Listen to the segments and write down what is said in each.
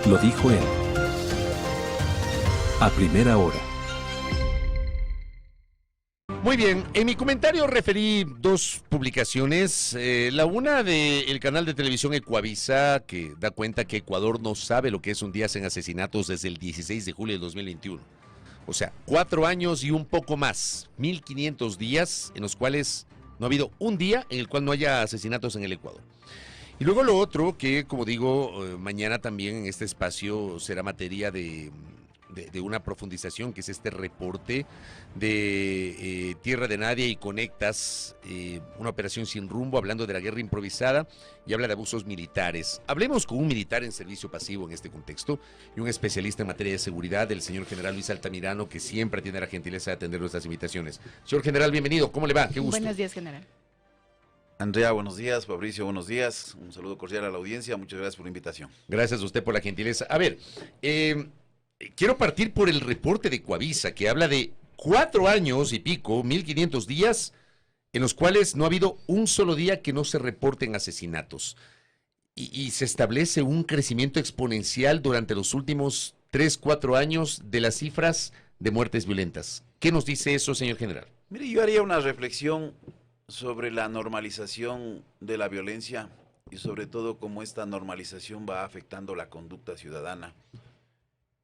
Lo dijo él. A primera hora. Muy bien, en mi comentario referí dos publicaciones, la una del canal de televisión Ecuavisa, que da cuenta que Ecuador no sabe lo que es un día sin asesinatos desde el 16 de julio del 2021. O sea, 4 años y un poco más, 1500 días en los cuales no ha habido un día en el cual no haya asesinatos en el Ecuador. Y luego lo otro, que como digo, mañana también en este espacio será materia de una profundización, que es este reporte de Tierra de Nadie y Conectas, una operación sin rumbo, hablando de la guerra improvisada y habla de abusos militares. Hablemos con un militar en servicio pasivo en este contexto y un especialista en materia de seguridad, el señor general Luis Altamirano, que siempre tiene la gentileza de atender nuestras invitaciones. Señor general, bienvenido, ¿cómo le va? Qué gusto. Buenos días, general. Andrea, buenos días. Fabricio, buenos días. Un saludo cordial a la audiencia. Muchas gracias por la invitación. Gracias a usted por la gentileza. A ver, quiero partir por el reporte de Coavisa, que habla de 4 años y pico, 1500 días, en los cuales no ha habido un solo día que no se reporten asesinatos. Y se establece un crecimiento exponencial durante los últimos 3, 4 años de las cifras de muertes violentas. ¿Qué nos dice eso, señor general? Mire, yo haría una reflexión sobre la normalización de la violencia y sobre todo cómo esta normalización va afectando la conducta ciudadana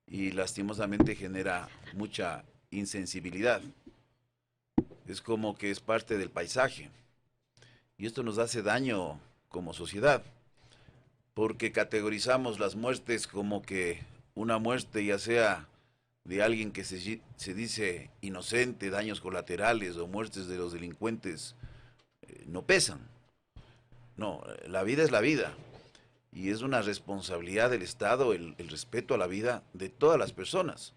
y lastimosamente genera mucha insensibilidad. Es como que es parte del paisaje y esto nos hace daño como sociedad porque categorizamos las muertes como que una muerte ya sea de alguien que se dice inocente, daños colaterales o muertes de los delincuentes no pesan. No, la vida es la vida y es una responsabilidad del Estado el respeto a la vida de todas las personas,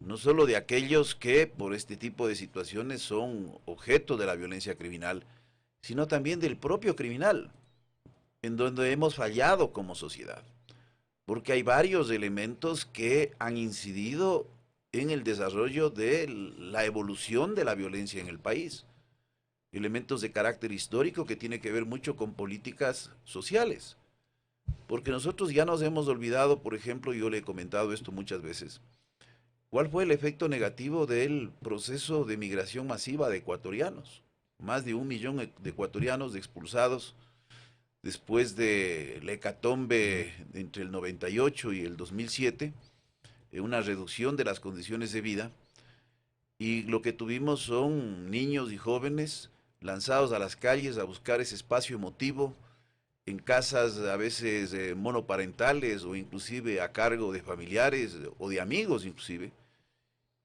no solo de aquellos que por este tipo de situaciones son objeto de la violencia criminal, sino también del propio criminal, en donde hemos fallado como sociedad, porque hay varios elementos que han incidido en el desarrollo de la evolución de la violencia en el país. Elementos de carácter histórico que tiene que ver mucho con políticas sociales. Porque nosotros ya nos hemos olvidado, por ejemplo, yo le he comentado esto muchas veces, ¿cuál fue el efecto negativo del proceso de migración masiva de ecuatorianos? Más de 1 millón de ecuatorianos expulsados después de la hecatombe entre el 98 y el 2007, una reducción de las condiciones de vida, y lo que tuvimos son niños y jóvenes lanzados a las calles a buscar ese espacio emotivo, en casas a veces monoparentales o inclusive a cargo de familiares o de amigos inclusive,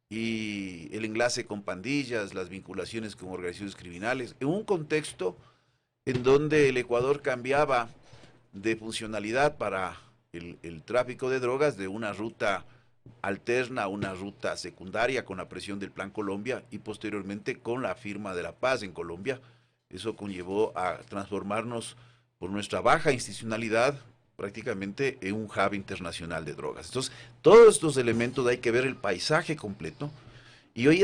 y el enlace con pandillas, las vinculaciones con organizaciones criminales, en un contexto en donde el Ecuador cambiaba de funcionalidad para el tráfico de drogas de una ruta alterna a una ruta secundaria con la presión del Plan Colombia y posteriormente con la firma de la paz en Colombia. Eso conllevó a transformarnos por nuestra baja institucionalidad prácticamente en un hub internacional de drogas. Entonces, todos estos elementos hay que ver el paisaje completo y hoy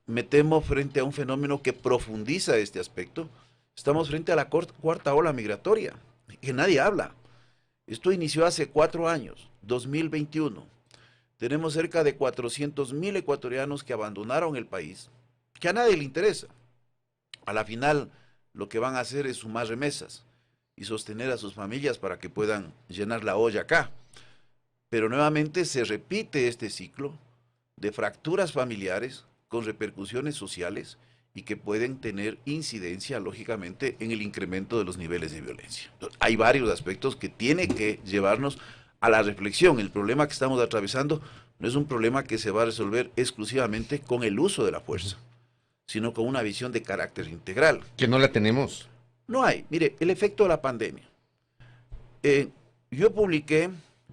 me temo, frente a un fenómeno que profundiza este aspecto. Estamos frente a la cuarta ola migratoria, que nadie habla. Esto inició hace 4 años, 2021. Tenemos cerca de 400.000 ecuatorianos que abandonaron el país, que a nadie le interesa. A la final, lo que van a hacer es sumar remesas y sostener a sus familias para que puedan llenar la olla acá. Pero nuevamente se repite este ciclo de fracturas familiares con repercusiones sociales y que pueden tener incidencia, lógicamente, en el incremento de los niveles de violencia. Entonces, hay varios aspectos que tienen que llevarnos a la reflexión. El problema que estamos atravesando no es un problema que se va a resolver exclusivamente con el uso de la fuerza, sino con una visión de carácter integral. Que no la tenemos. No hay. Mire, el efecto de la pandemia. Yo publiqué,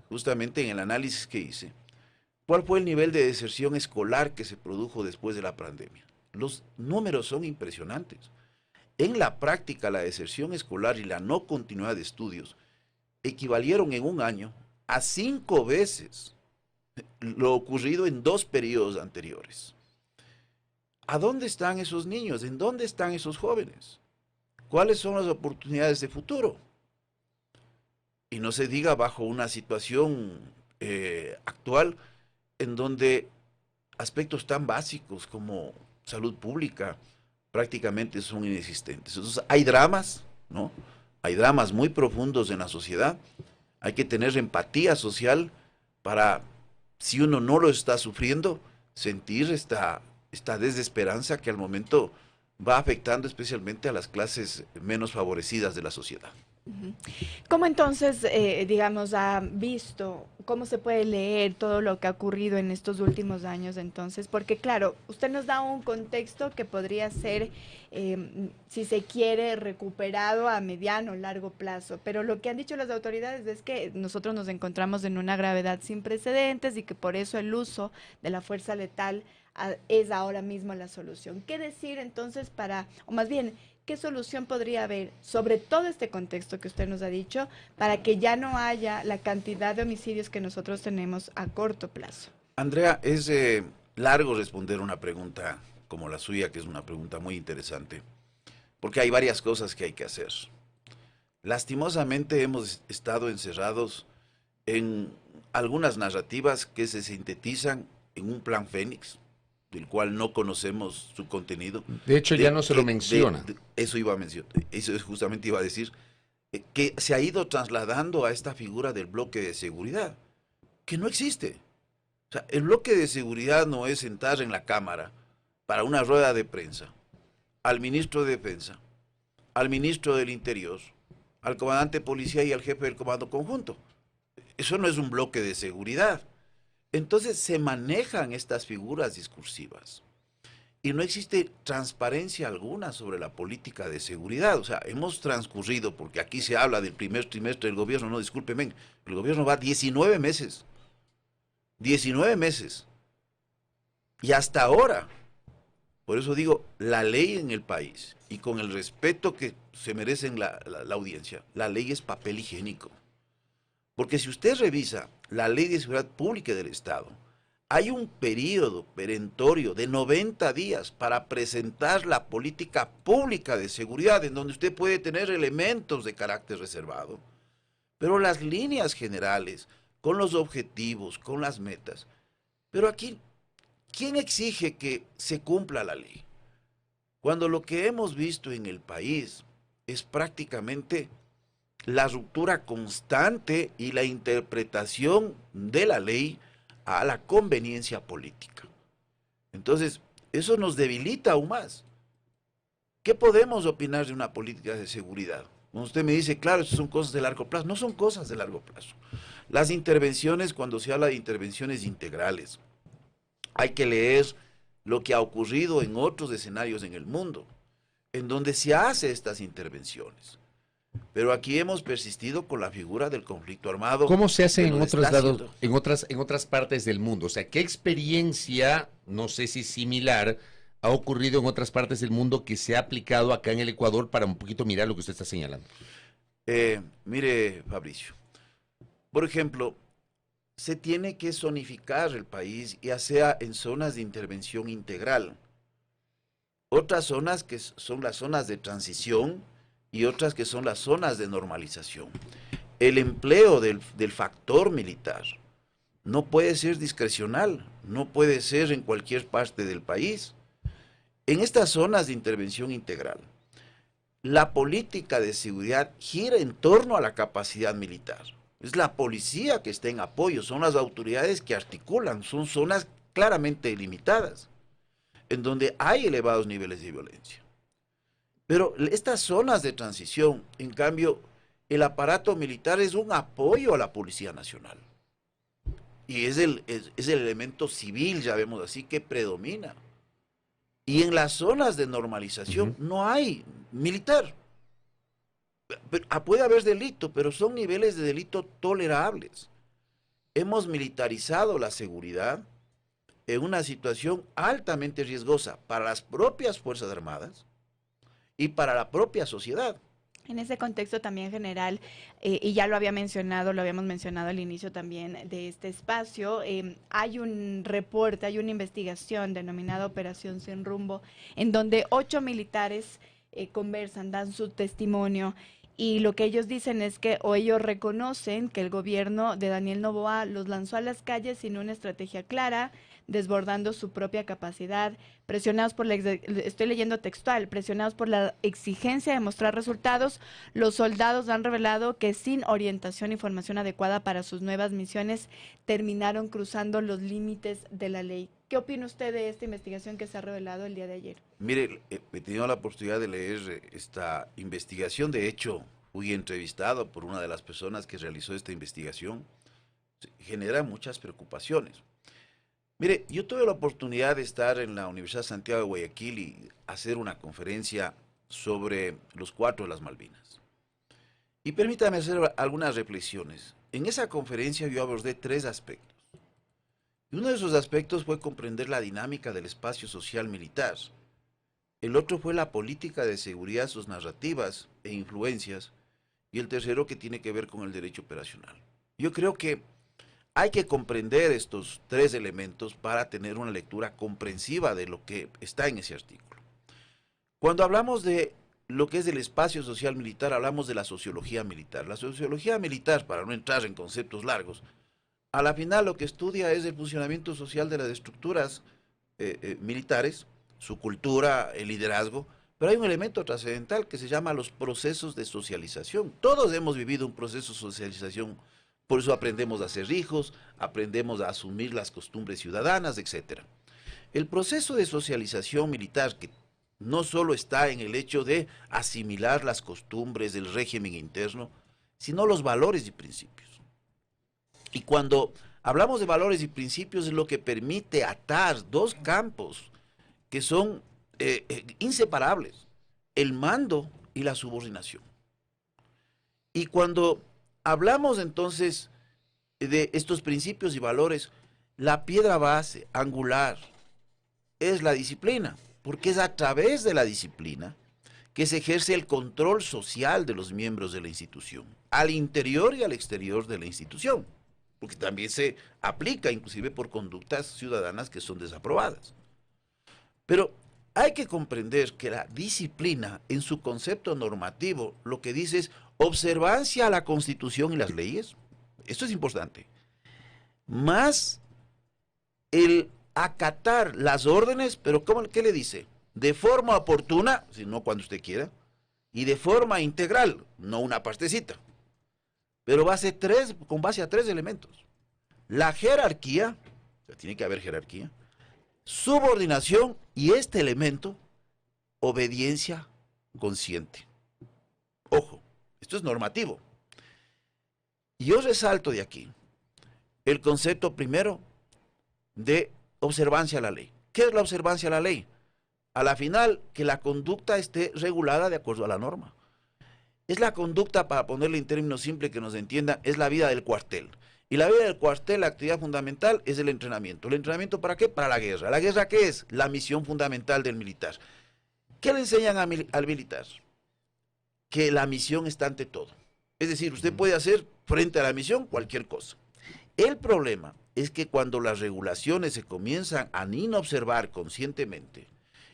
justamente en el análisis que hice, cuál fue el nivel de deserción escolar que se produjo después de la pandemia. Los números son impresionantes. En la práctica, la deserción escolar y la no continuidad de estudios equivalieron en un año a 5 veces lo ocurrido en 2 periodos anteriores. ¿A dónde están esos niños? ¿En dónde están esos jóvenes? ¿Cuáles son las oportunidades de futuro? Y no se diga bajo una situación actual en donde aspectos tan básicos como salud pública prácticamente son inexistentes. Entonces hay dramas, ¿no? Hay dramas muy profundos en la sociedad. Hay que tener empatía social para, si uno no lo está sufriendo, sentir esta desesperanza que al momento va afectando especialmente a las clases menos favorecidas de la sociedad. Ujú. ¿Cómo entonces, digamos, ha visto, cómo se puede leer todo lo que ha ocurrido en estos últimos años entonces? Porque claro, usted nos da un contexto que podría ser, si se quiere, recuperado a mediano o largo plazo, pero lo que han dicho las autoridades es que nosotros nos encontramos en una gravedad sin precedentes y que por eso el uso de la fuerza letal es ahora mismo la solución. ¿Qué decir entonces o más bien, qué solución podría haber sobre todo este contexto que usted nos ha dicho para que ya no haya la cantidad de homicidios que nosotros tenemos a corto plazo? Andrea, es largo responder una pregunta como la suya, que es una pregunta muy interesante, porque hay varias cosas que hay que hacer. Lastimosamente hemos estado encerrados en algunas narrativas que se sintetizan en un plan Fénix, del cual no conocemos su contenido. De hecho, ya no se lo menciona. Eso iba a mencionar, eso justamente iba a decir, que se ha ido trasladando a esta figura del bloque de seguridad, que no existe. O sea, el bloque de seguridad no es sentar en la Cámara para una rueda de prensa al ministro de Defensa, al ministro del Interior, al comandante de policía y al jefe del comando conjunto. Eso no es un bloque de seguridad. Entonces se manejan estas figuras discursivas y no existe transparencia alguna sobre la política de seguridad. O sea, hemos transcurrido, porque aquí se habla del primer trimestre del gobierno, no, discúlpeme, el gobierno va 19 meses. 19 meses. Y hasta ahora, por eso digo, la ley en el país, y con el respeto que se merecen la audiencia, la ley es papel higiénico. Porque si usted revisa la Ley de Seguridad Pública del Estado, hay un periodo perentorio de 90 días para presentar la política pública de seguridad, en donde usted puede tener elementos de carácter reservado, pero las líneas generales, con los objetivos, con las metas. Pero aquí, ¿quién exige que se cumpla la ley? Cuando lo que hemos visto en el país es prácticamente la ruptura constante y la interpretación de la ley a la conveniencia política. Entonces, eso nos debilita aún más. ¿Qué podemos opinar de una política de seguridad? Cuando usted me dice, claro, eso son cosas de largo plazo. No son cosas de largo plazo. Las intervenciones, cuando se habla de intervenciones integrales, hay que leer lo que ha ocurrido en otros escenarios en el mundo, en donde se hace estas intervenciones. Pero aquí hemos persistido con la figura del conflicto armado. ¿Cómo se hace en otros lados, en otras partes del mundo? O sea, ¿qué experiencia, no sé si similar, ha ocurrido en otras partes del mundo que se ha aplicado acá en el Ecuador para un poquito mirar lo que usted está señalando? Mire, Fabricio, por ejemplo, se tiene que zonificar el país, ya sea en zonas de intervención integral. Otras zonas que son las zonas de transición, y otras que son las zonas de normalización. El empleo del factor militar no puede ser discrecional, no puede ser en cualquier parte del país. En estas zonas de intervención integral, la política de seguridad gira en torno a la capacidad militar. Es la policía que está en apoyo, son las autoridades que articulan, son zonas claramente delimitadas, en donde hay elevados niveles de violencia. Pero estas zonas de transición, en cambio, el aparato militar es un apoyo a la Policía Nacional. Y es el elemento civil, ya vemos así, que predomina. Y en las zonas de normalización no hay militar. Puede haber delito, pero son niveles de delito tolerables. Hemos militarizado la seguridad en una situación altamente riesgosa para las propias Fuerzas Armadas y para la propia sociedad. En ese contexto también general, y ya lo habíamos mencionado al inicio también de este espacio, hay un reporte, hay una investigación denominada Operación Sin Rumbo, en donde 8 militares conversan, dan su testimonio, y lo que ellos dicen es que, o ellos reconocen que el gobierno de Daniel Noboa los lanzó a las calles sin una estrategia clara, desbordando su propia capacidad, presionados por estoy leyendo textual, presionados por la exigencia de mostrar resultados, los soldados han revelado que sin orientación y formación adecuada para sus nuevas misiones, terminaron cruzando los límites de la ley. ¿Qué opina usted de esta investigación que se ha revelado el día de ayer? Mire, he tenido la oportunidad de leer esta investigación. De hecho, fui entrevistado por una de las personas que realizó esta investigación. Genera muchas preocupaciones. Mire, yo tuve la oportunidad de estar en la Universidad de Santiago de Guayaquil y hacer una conferencia sobre los 4 de las Malvinas. Y permítame hacer algunas reflexiones. En esa conferencia yo abordé 3 aspectos. Y uno de esos aspectos fue comprender la dinámica del espacio social militar. El otro fue la política de seguridad, sus narrativas e influencias. Y el tercero que tiene que ver con el derecho operacional. Yo creo que hay que comprender estos 3 elementos para tener una lectura comprensiva de lo que está en ese artículo. Cuando hablamos de lo que es el espacio social militar, hablamos de la sociología militar. La sociología militar, para no entrar en conceptos largos, a la final lo que estudia es el funcionamiento social de las estructuras militares, su cultura, el liderazgo, pero hay un elemento trascendental que se llama los procesos de socialización. Todos hemos vivido un proceso de socialización. Por eso aprendemos a ser hijos, aprendemos a asumir las costumbres ciudadanas, etc. El proceso de socialización militar, que no solo está en el hecho de asimilar las costumbres del régimen interno, sino los valores y principios. Y cuando hablamos de valores y principios es lo que permite atar 2 campos que son inseparables, el mando y la subordinación. Y cuando hablamos entonces de estos principios y valores, la piedra base, angular, es la disciplina, porque es a través de la disciplina que se ejerce el control social de los miembros de la institución, al interior y al exterior de la institución, porque también se aplica inclusive por conductas ciudadanas que son desaprobadas. Pero hay que comprender que la disciplina, en su concepto normativo, lo que dice es observancia a la Constitución y las leyes. Esto es importante. Más el acatar las órdenes, pero ¿qué le dice? De forma oportuna, si no cuando usted quiera, y de forma integral, no una partecita. Pero con base a 3 elementos. La jerarquía, o sea, tiene que haber jerarquía, subordinación y este elemento, obediencia consciente. Ojo, esto es normativo. Y yo resalto de aquí el concepto primero de observancia a la ley. ¿Qué es la observancia a la ley? A la final, que la conducta esté regulada de acuerdo a la norma. Es la conducta, para ponerle en términos simples que nos entienda, es la vida del cuartel. Y la vida del cuartel, la actividad fundamental, es el entrenamiento. ¿El entrenamiento para qué? Para la guerra. ¿La guerra qué es? La misión fundamental del militar. ¿Qué le enseñan al militar? Que la misión está ante todo. Es decir, usted puede hacer frente a la misión cualquier cosa. El problema es que cuando las regulaciones se comienzan a inobservar conscientemente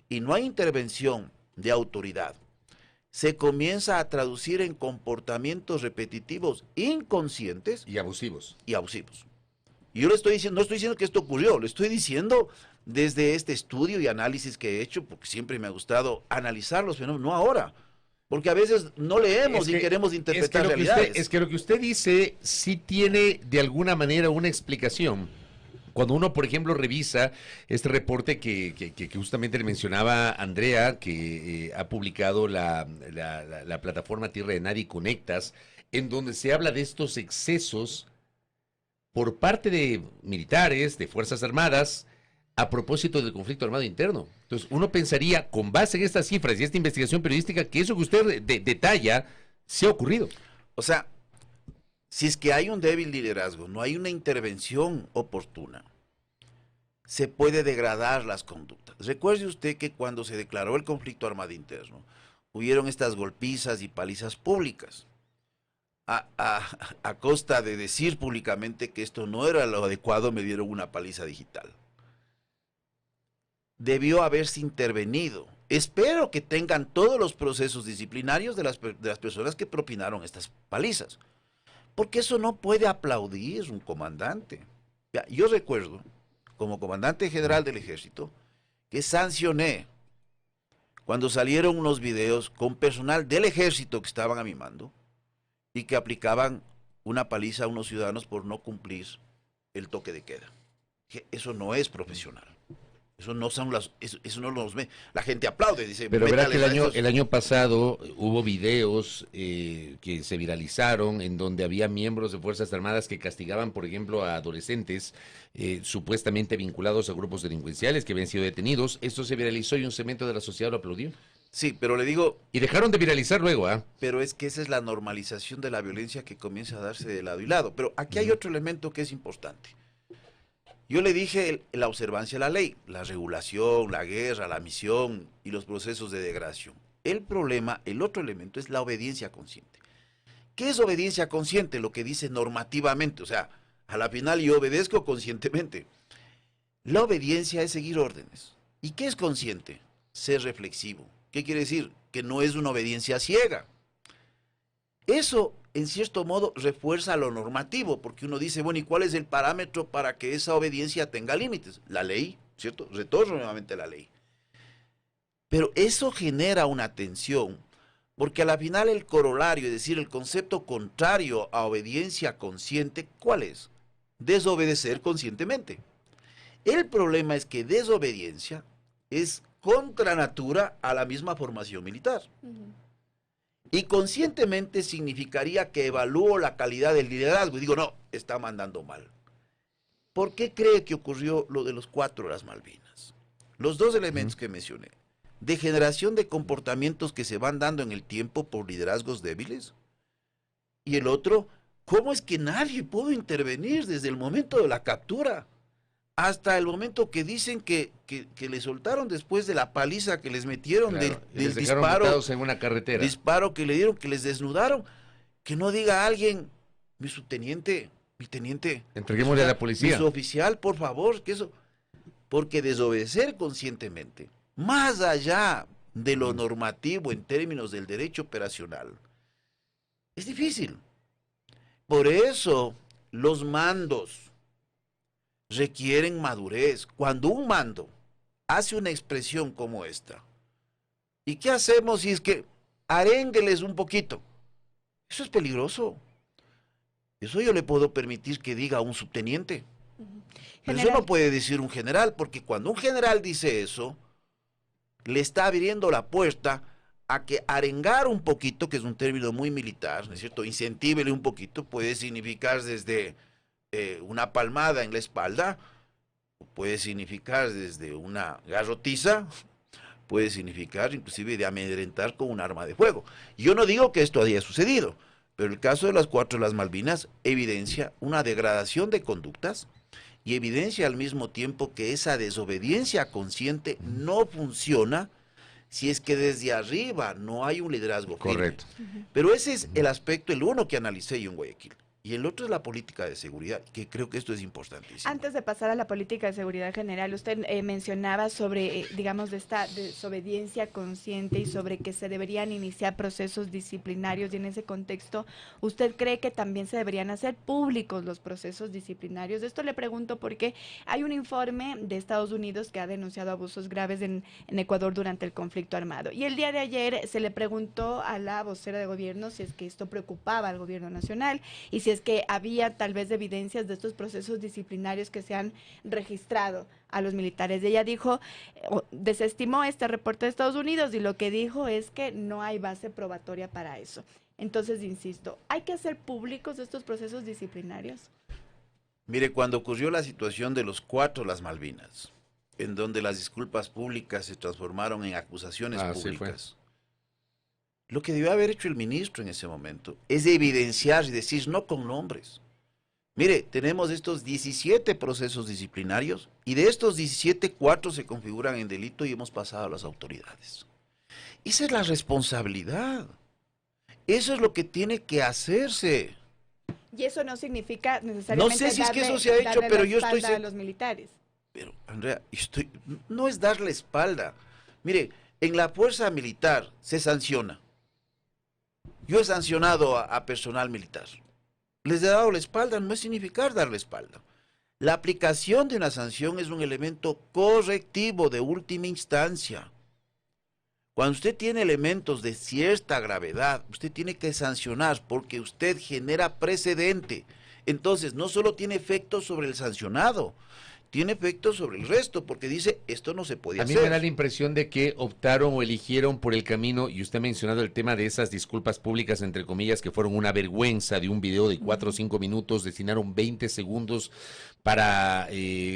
y no hay intervención de autoridad, se comienza a traducir en comportamientos repetitivos inconscientes Y abusivos. y abusivos. Y yo le estoy diciendo, no estoy diciendo que esto ocurrió, le estoy diciendo desde este estudio y análisis que he hecho, porque siempre me ha gustado analizar los fenómenos, no ahora, porque a veces no leemos y queremos interpretar realidades. Es que lo que usted dice sí tiene de alguna manera una explicación. Cuando uno, por ejemplo, revisa este reporte que justamente le mencionaba Andrea, que ha publicado la plataforma Tierra de Nadie Conectas, en donde se habla de estos excesos por parte de militares, de Fuerzas Armadas, a propósito del conflicto armado interno. Entonces, uno pensaría, con base en estas cifras y esta investigación periodística, que eso que usted detalla sí ha ocurrido. O sea, si es que hay un débil liderazgo, no hay una intervención oportuna, se puede degradar las conductas. Recuerde usted que cuando se declaró el conflicto armado interno, hubieron estas golpizas y palizas públicas, a costa de decir públicamente que esto no era lo adecuado, me dieron una paliza digital. Debió haberse intervenido espero que tengan todos los procesos disciplinarios de las personas que propinaron estas palizas. Porque eso no puede aplaudir un comandante. Ya, yo recuerdo, como comandante general del ejército, que sancioné cuando salieron unos videos con personal del ejército que estaban a mi mando y que aplicaban una paliza a unos ciudadanos por no cumplir el toque de queda. Eso no es profesional. Eso no son eso no los ve. La gente aplaude, dice. Pero verá que "Métale a el año pasado hubo videos que se viralizaron en donde había miembros de Fuerzas Armadas que castigaban, por ejemplo, a adolescentes supuestamente vinculados a grupos delincuenciales que habían sido detenidos. Esto se viralizó y un segmento de la sociedad lo aplaudió. Sí, pero le digo, Y dejaron de viralizar luego, ¿ah? pero es que esa es la normalización de la violencia que comienza a darse de lado y lado. Pero aquí hay otro elemento que es importante. Yo le dije la observancia de la ley, la regulación, la guerra, la misión y los procesos de degradación. El problema, el otro elemento es la obediencia consciente. ¿Qué es obediencia consciente? Lo que dice normativamente, o sea, a la final yo obedezco conscientemente. La obediencia es seguir órdenes. ¿Y qué es consciente? Ser reflexivo. ¿Qué quiere decir? Que no es una obediencia ciega. Eso, en cierto modo, refuerza lo normativo, porque uno dice, bueno, ¿y cuál es el parámetro para que esa obediencia tenga límites? La ley, ¿cierto? Retorno nuevamente a la ley. Pero eso genera una tensión, porque a la final el corolario, es decir, el concepto contrario a obediencia consciente, ¿cuál es? Desobedecer conscientemente. El problema es que desobediencia es contra natura a la misma formación militar. Y conscientemente significaría que evalúo la calidad del liderazgo y digo, no, está mandando mal. ¿Por qué cree que ocurrió lo de los 4 de las Malvinas? Los dos elementos que mencioné. Degeneración de comportamientos que se van dando en el tiempo por liderazgos débiles. Y el otro, ¿cómo es que nadie pudo intervenir desde el momento de la captura hasta el momento que dicen que le soltaron después de la paliza que les metieron, Claro, y del les dejaron disparo, botados en una carretera. disparo que le dieron, que les desnudaron? Que no diga alguien, mi subteniente, mi teniente, Entreguémosle a la mi policía. suboficial, por favor, que eso, porque desobedecer conscientemente, más allá de lo normativo en términos del derecho operacional, es difícil. Por eso los mandos requieren madurez. Cuando un mando hace una expresión como esta, ¿y qué hacemos si es que aréngueles un poquito? Eso es peligroso. Eso yo le puedo permitir que diga a un subteniente. Pero eso no puede decir un general, porque cuando un general dice eso, le está abriendo la puerta a que arengar un poquito, que es un término muy militar, ¿no es cierto? Incentívele un poquito, puede significar desde una palmada en la espalda, puede significar desde una garrotiza, puede significar inclusive de amedrentar con un arma de fuego. Yo no digo que esto haya sucedido, pero el caso de las 4 de las Malvinas evidencia una degradación de conductas y evidencia al mismo tiempo que esa desobediencia consciente no funciona si es que desde arriba no hay un liderazgo firme. Correcto. Pero ese es el aspecto, el uno que analicé yo en Guayaquil. Y el otro es la política de seguridad, que creo que esto es importantísimo. Antes de pasar a la política de seguridad general, usted mencionaba sobre, digamos, de esta desobediencia consciente y sobre que se deberían iniciar procesos disciplinarios, y en ese contexto, ¿usted cree que también se deberían hacer públicos los procesos disciplinarios? Esto le pregunto porque hay un informe de Estados Unidos que ha denunciado abusos graves en Ecuador durante el conflicto armado. Y el día de ayer se le preguntó a la vocera de gobierno si es que esto preocupaba al gobierno nacional y si es que había tal vez evidencias de estos procesos disciplinarios que se han registrado a los militares. Y ella dijo, desestimó este reporte de Estados Unidos y lo que dijo es que no hay base probatoria para eso. Entonces, insisto, ¿hay que hacer públicos estos procesos disciplinarios? Mire, cuando ocurrió la situación de los 4 las Malvinas, en donde las disculpas públicas se transformaron en acusaciones públicas, lo que debió haber hecho el ministro en ese momento es evidenciar y decir no con nombres. Mire, tenemos estos 17 procesos disciplinarios y de estos 17, 4 se configuran en delito y hemos pasado a las autoridades. Esa es la responsabilidad. Eso es lo que tiene que hacerse. Y eso no significa necesariamente no sé si es que eso se ha hecho, pero yo estoy a los militares. Pero, Andrea, no es darle espalda. Mire, En la fuerza militar se sanciona. Yo he sancionado a personal militar. Les he dado la espalda, no es significar dar la espalda. La aplicación de una sanción es un elemento correctivo de última instancia. Cuando usted tiene elementos de cierta gravedad, usted tiene que sancionar porque usted genera precedente. Entonces, no solo tiene efectos sobre el sancionado, tiene efectos sobre el resto, porque dice, esto no se puede hacer. A mí me da la impresión de que optaron o eligieron por el camino, y usted ha mencionado el tema de esas disculpas públicas, entre comillas, que fueron una vergüenza, de un video de 4 o 5 minutos, destinaron 20 segundos para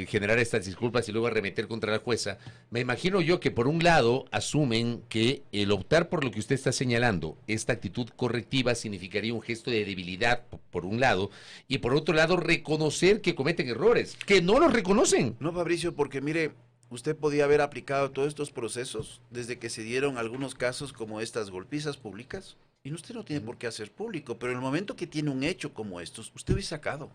generar estas disculpas y luego arremeter contra la jueza. Me imagino yo que por un lado asumen que el optar por lo que usted está señalando, esta actitud correctiva, significaría un gesto de debilidad, por un lado, y por otro lado reconocer que cometen errores, que no los reconocen. No, Fabricio, porque mire, usted podía haber aplicado todos estos procesos desde que se dieron algunos casos como estas golpizas públicas, y usted no tiene por qué hacer público, pero en el momento que tiene un hecho como estos, usted hubiese sacado,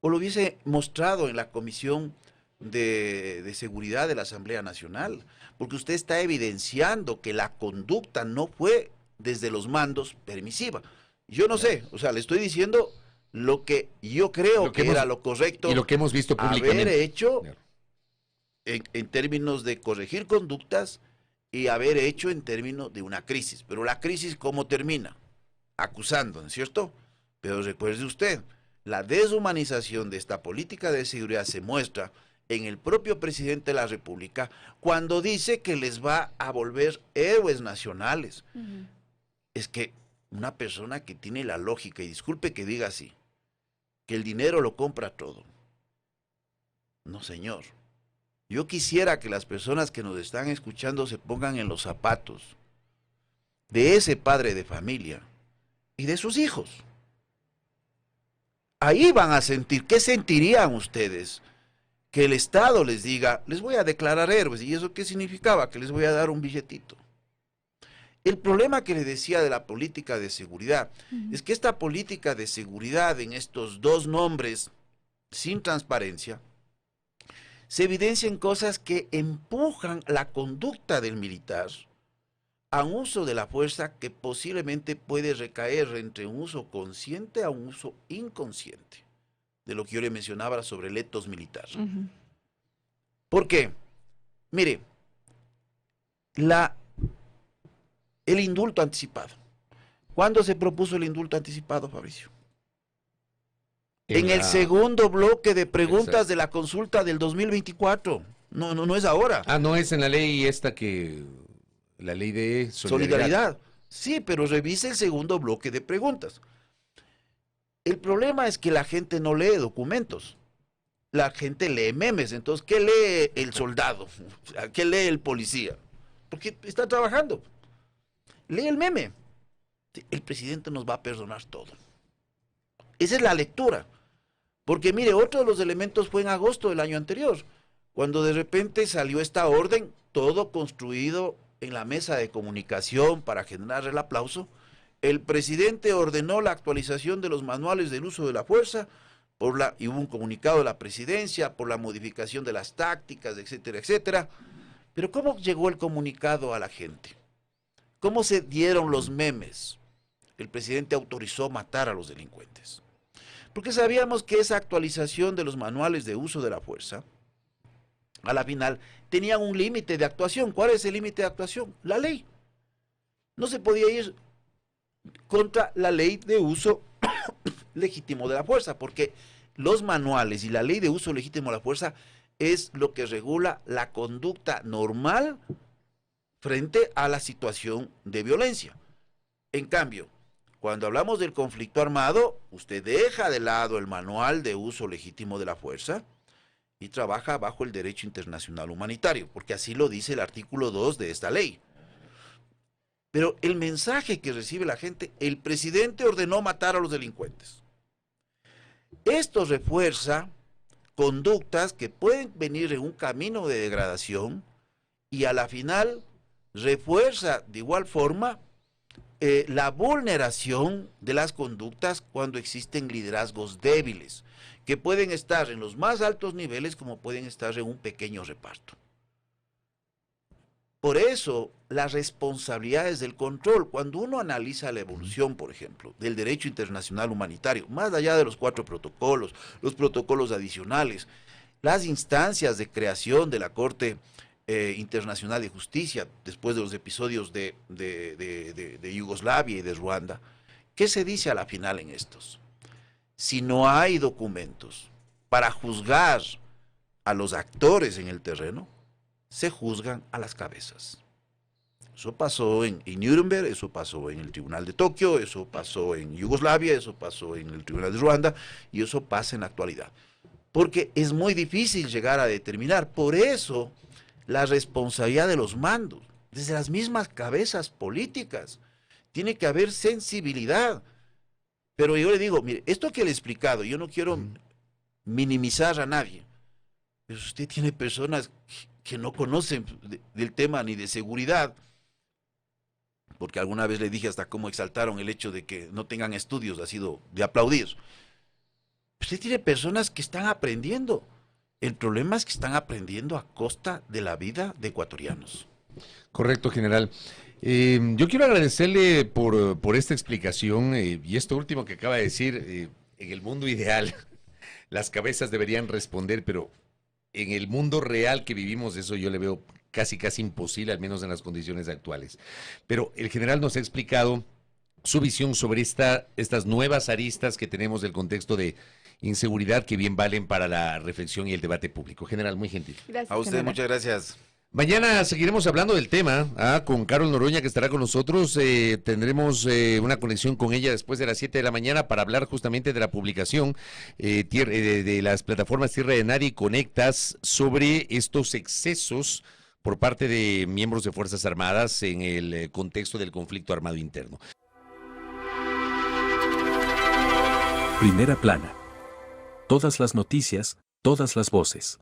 o lo hubiese mostrado en la Comisión de Seguridad de la Asamblea Nacional, porque usted está evidenciando que la conducta no fue desde los mandos permisiva. Yo no sé, o sea, le estoy diciendo lo que yo creo que era lo correcto y lo que hemos visto públicamente. Haber hecho en términos de corregir conductas y haber hecho en términos de una crisis. Pero la crisis, ¿cómo termina? Acusando, ¿no es cierto? Pero recuerde usted, la deshumanización de esta política de seguridad se muestra en el propio presidente de la República cuando dice que les va a volver héroes nacionales. Es que una persona que tiene la lógica, y disculpe que diga así, que el dinero lo compra todo. No, señor. Yo quisiera que las personas que nos están escuchando se pongan en los zapatos de ese padre de familia y de sus hijos. Ahí van a sentir, ¿qué sentirían ustedes? Que el Estado les diga, les voy a declarar héroes. ¿Y eso qué significaba? Que les voy a dar un billetito. El problema que le decía de la política de seguridad es que esta política de seguridad en estos dos nombres sin transparencia se evidencian cosas que empujan la conducta del militar a un uso de la fuerza que posiblemente puede recaer entre un uso consciente a un uso inconsciente, de lo que yo le mencionaba sobre el etos militar. ¿Por qué? Mire, el indulto anticipado. ¿Cuándo se propuso el indulto anticipado, Fabricio? En el segundo bloque de preguntas de la consulta del 2024. No es ahora. Ah, no es en la ley esta que... La ley de solidaridad. Sí, pero revise el segundo bloque de preguntas. El problema es que la gente no lee documentos. La gente lee memes. Entonces, ¿qué lee el soldado? ¿Qué lee el policía? Porque está trabajando. Lee el meme. El presidente nos va a perdonar todo. Esa es la lectura. Porque mire, otro de los elementos fue en agosto del año anterior, cuando de repente salió esta orden, todo construido en la mesa de comunicación para generar el aplauso. El presidente ordenó la actualización de los manuales del uso de la fuerza, y hubo un comunicado de la presidencia por la modificación de las tácticas, etcétera, etcétera. Pero ¿cómo llegó el comunicado a la gente? ¿Cómo se dieron los memes? El presidente autorizó matar a los delincuentes. Porque sabíamos que esa actualización de los manuales de uso de la fuerza, a la final, tenían un límite de actuación. ¿Cuál es el límite de actuación? La ley. No se podía ir contra la ley de uso legítimo de la fuerza, porque los manuales y la ley de uso legítimo de la fuerza es lo que regula la conducta normal frente a la situación de violencia. En cambio, cuando hablamos del conflicto armado, usted deja de lado el manual de uso legítimo de la fuerza y trabaja bajo el derecho internacional humanitario, porque así lo dice el artículo 2 de esta ley. Pero el mensaje que recibe la gente, el presidente ordenó matar a los delincuentes. Esto refuerza conductas que pueden venir en un camino de degradación y a la final refuerza de igual forma la vulneración de las conductas cuando existen liderazgos débiles, que pueden estar en los más altos niveles como pueden estar en un pequeño reparto. Por eso las responsabilidades del control. Cuando uno analiza la evolución, por ejemplo, del derecho internacional humanitario, más allá de los 4 protocolos, los protocolos adicionales, las instancias de creación de la Corte Internacional de Justicia, después de los episodios de Yugoslavia y de Ruanda, ¿qué se dice a la final en estos? Si no hay documentos para juzgar a los actores en el terreno, se juzgan a las cabezas. Eso pasó en Nuremberg, eso pasó en el Tribunal de Tokio, eso pasó en Yugoslavia, eso pasó en el Tribunal de Ruanda y eso pasa en la actualidad. Porque es muy difícil llegar a determinar. Por eso, la responsabilidad de los mandos, desde las mismas cabezas políticas, tiene que haber sensibilidad. Pero yo le digo, mire, esto que le he explicado, yo no quiero minimizar a nadie, pero usted tiene personas que no conocen del tema ni de seguridad, porque alguna vez le dije hasta cómo exaltaron el hecho de que no tengan estudios, ha sido de aplaudir. Usted tiene personas que están aprendiendo. El problema es que están aprendiendo a costa de la vida de ecuatorianos. Correcto, general. Yo quiero agradecerle por esta explicación y esto último que acaba de decir. En el mundo ideal, las cabezas deberían responder, pero en el mundo real que vivimos, eso yo le veo casi imposible, al menos en las condiciones actuales. Pero el general nos ha explicado su visión sobre estas nuevas aristas que tenemos del contexto de inseguridad que bien valen para la reflexión y el debate público. General, muy gentil. Gracias, A usted, general. muchas gracias. Mañana seguiremos hablando del tema con Carol Noroña, que estará con nosotros. Tendremos una conexión con ella después de las 7 de la mañana para hablar justamente de la publicación de las plataformas Tierra de Nadie y Conectas sobre estos excesos por parte de miembros de Fuerzas Armadas en el contexto del conflicto armado interno. Primera plana. Todas las noticias, todas las voces.